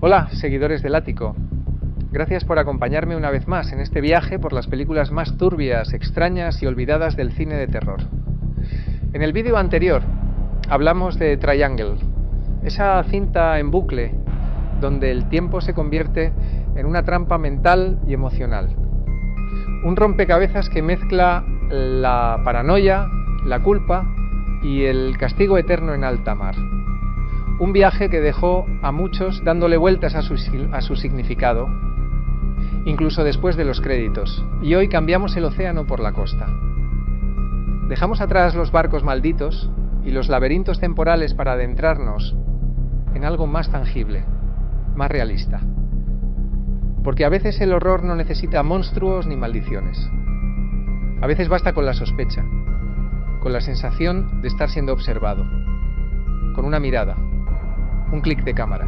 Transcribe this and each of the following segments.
Hola, seguidores del Ático. Gracias por acompañarme una vez más en este viaje por las películas más turbias, extrañas y olvidadas del cine de terror. En el vídeo anterior hablamos de Triangle, esa cinta en bucle donde el tiempo se convierte en una trampa mental y emocional. Un rompecabezas que mezcla la paranoia, la culpa y el castigo eterno en alta mar. Un viaje que dejó a muchos dándole vueltas a su significado, incluso después de los créditos. Y hoy cambiamos el océano por la costa. Dejamos atrás los barcos malditos y los laberintos temporales para adentrarnos en algo más tangible, más realista. Porque a veces el horror no necesita monstruos ni maldiciones. A veces basta con la sospecha, con la sensación de estar siendo observado, con una mirada, un clic de cámara,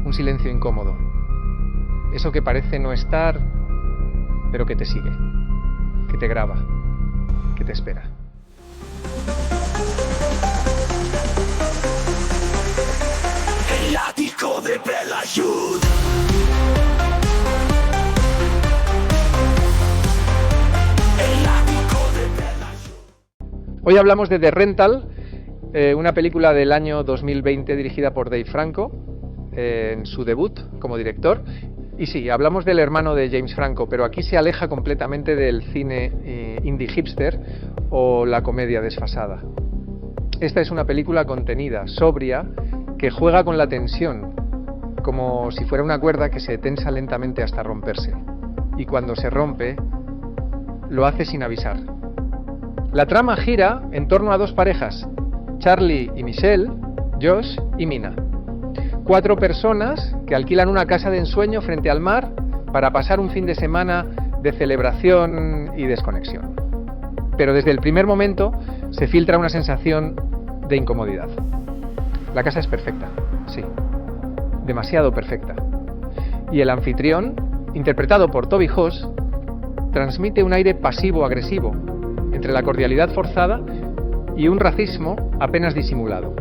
un silencio incómodo. Eso que parece no estar, pero que te sigue, que te graba, que te espera. El ático de Bella Youth. El ático de Bella Youth. Hoy hablamos de The Rental, una película del año 2020 dirigida por Dave Franco, en su debut como director. Y sí, hablamos del hermano de James Franco, pero aquí se aleja completamente del cine indie hipster o la comedia desfasada. Esta es una película contenida, sobria, que juega con la tensión, como si fuera una cuerda que se tensa lentamente hasta romperse. Y cuando se rompe, lo hace sin avisar. La trama gira en torno a dos parejas, Charlie y Michelle, Josh y Mina. 4 personas que alquilan una casa de ensueño frente al mar para pasar un fin de semana de celebración y desconexión. Pero desde el primer momento se filtra una sensación de incomodidad. La casa es perfecta, sí, demasiado perfecta. Y el anfitrión, interpretado por Toby Huss, transmite un aire pasivo-agresivo entre la cordialidad forzada y un racismo apenas disimulado.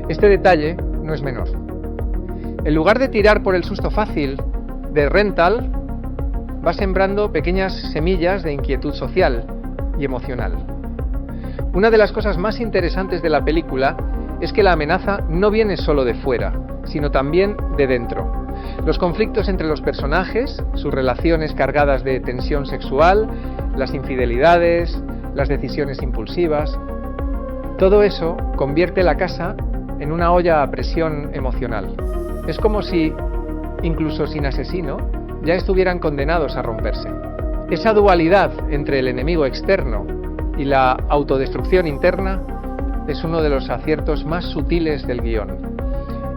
Este detalle no es menor. En lugar de tirar por el susto fácil, The Rental va sembrando pequeñas semillas de inquietud social y emocional. Una de las cosas más interesantes de la película es que la amenaza no viene solo de fuera, sino también de dentro. Los conflictos entre los personajes, sus relaciones cargadas de tensión sexual, las infidelidades, las decisiones impulsivas, todo eso convierte la casa en una olla a presión emocional. Es como si, incluso sin asesino, ya estuvieran condenados a romperse. Esa dualidad entre el enemigo externo y la autodestrucción interna es uno de los aciertos más sutiles del guión.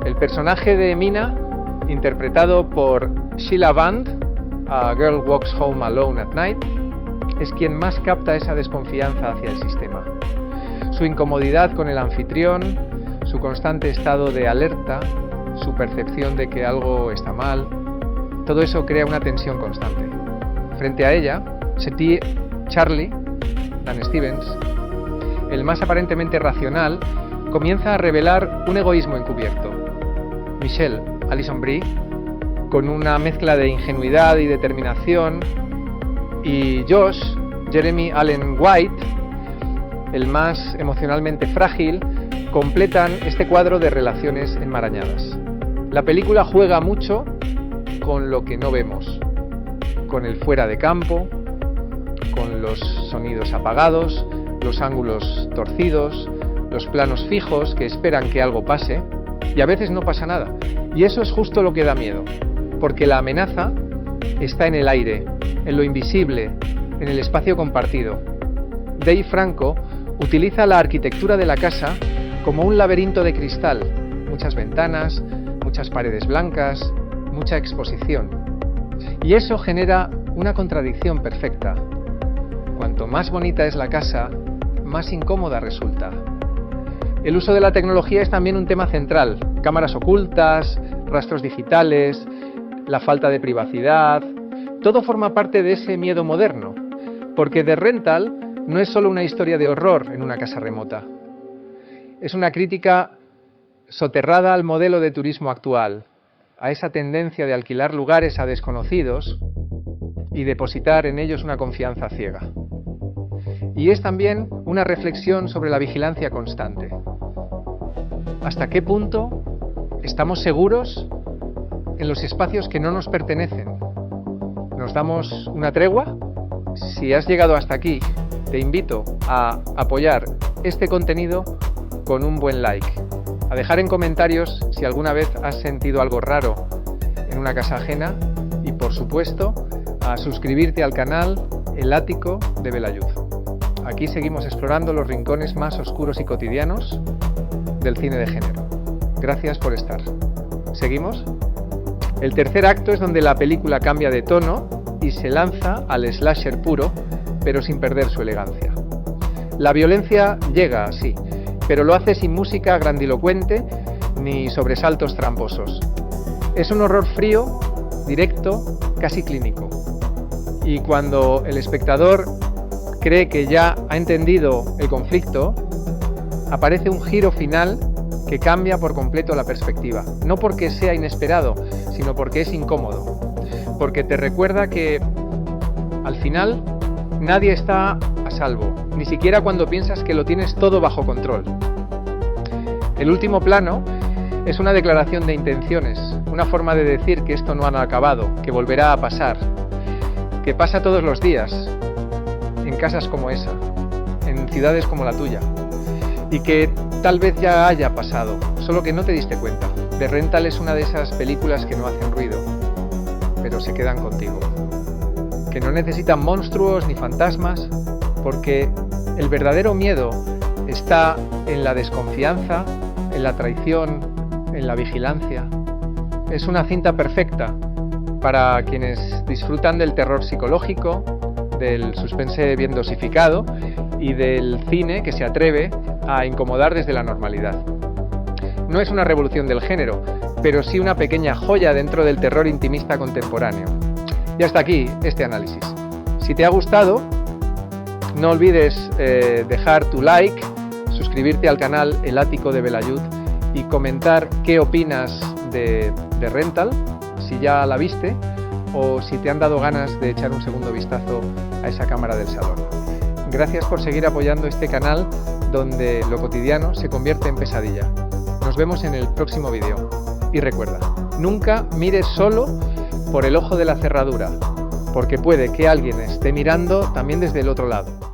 El personaje de Mina, interpretado por Sheila Band, A Girl Walks Home Alone at Night, es quien más capta esa desconfianza hacia el sistema. Su incomodidad con el anfitrión, su constante estado de alerta, su percepción de que algo está mal, todo eso crea una tensión constante. Frente a ella, Charlie, Dan Stevens, el más aparentemente racional, comienza a revelar un egoísmo encubierto. Michelle, Alison Brie, con una mezcla de ingenuidad y determinación, y Josh, Jeremy Allen White, el más emocionalmente frágil, completan este cuadro de relaciones enmarañadas. La película juega mucho con lo que no vemos, con el fuera de campo, con los sonidos apagados, los ángulos torcidos, los planos fijos que esperan que algo pase, y a veces no pasa nada. Y eso es justo lo que da miedo, porque la amenaza está en el aire, en lo invisible, en el espacio compartido. Dave Franco utiliza la arquitectura de la casa como un laberinto de cristal, muchas ventanas, muchas paredes blancas, mucha exposición. Y eso genera una contradicción perfecta. Cuanto más bonita es la casa, más incómoda resulta. El uso de la tecnología es también un tema central. Cámaras ocultas, rastros digitales, la falta de privacidad, todo forma parte de ese miedo moderno, porque The Rental no es solo una historia de horror en una casa remota. Es una crítica soterrada al modelo de turismo actual, a esa tendencia de alquilar lugares a desconocidos y depositar en ellos una confianza ciega. Y es también una reflexión sobre la vigilancia constante. ¿Hasta qué punto estamos seguros en los espacios que no nos pertenecen? ¿Nos damos una tregua? Si has llegado hasta aquí, te invito a apoyar este contenido con un buen like, a dejar en comentarios si alguna vez has sentido algo raro en una casa ajena y, por supuesto, a suscribirte al canal El Ático de Belayud. Aquí seguimos explorando los rincones más oscuros y cotidianos del cine de género. Gracias por estar. ¿Seguimos? El tercer acto es donde la película cambia de tono y se lanza al slasher puro, pero sin perder su elegancia. La violencia llega, sí, pero lo hace sin música grandilocuente ni sobresaltos tramposos. Es un horror frío, directo, casi clínico. Y cuando el espectador cree que ya ha entendido el conflicto, aparece un giro final que cambia por completo la perspectiva. No porque sea inesperado, sino porque es incómodo. Porque te recuerda que, al final, nadie está a salvo, ni siquiera cuando piensas que lo tienes todo bajo control. El último plano es una declaración de intenciones, una forma de decir que esto no ha acabado, que volverá a pasar, que pasa todos los días, en casas como esa, en ciudades como la tuya, y que tal vez ya haya pasado, solo que no te diste cuenta. The Rental es una de esas películas que no hacen ruido, pero se quedan contigo, que no necesitan monstruos ni fantasmas, porque el verdadero miedo está en la desconfianza, en la traición, en la vigilancia. Es una cinta perfecta para quienes disfrutan del terror psicológico, del suspense bien dosificado y del cine que se atreve a incomodar desde la normalidad. No es una revolución del género, pero sí una pequeña joya dentro del terror intimista contemporáneo. Y hasta aquí este análisis. Si te ha gustado, no olvides dejar tu like, suscribirte al canal El Ático de Belayud y comentar qué opinas de Rental, si ya la viste o si te han dado ganas de echar un segundo vistazo a esa cámara del salón. Gracias por seguir apoyando este canal donde lo cotidiano se convierte en pesadilla. Nos vemos en el próximo vídeo. Y recuerda, nunca mires solo por el ojo de la cerradura, porque puede que alguien esté mirando también desde el otro lado.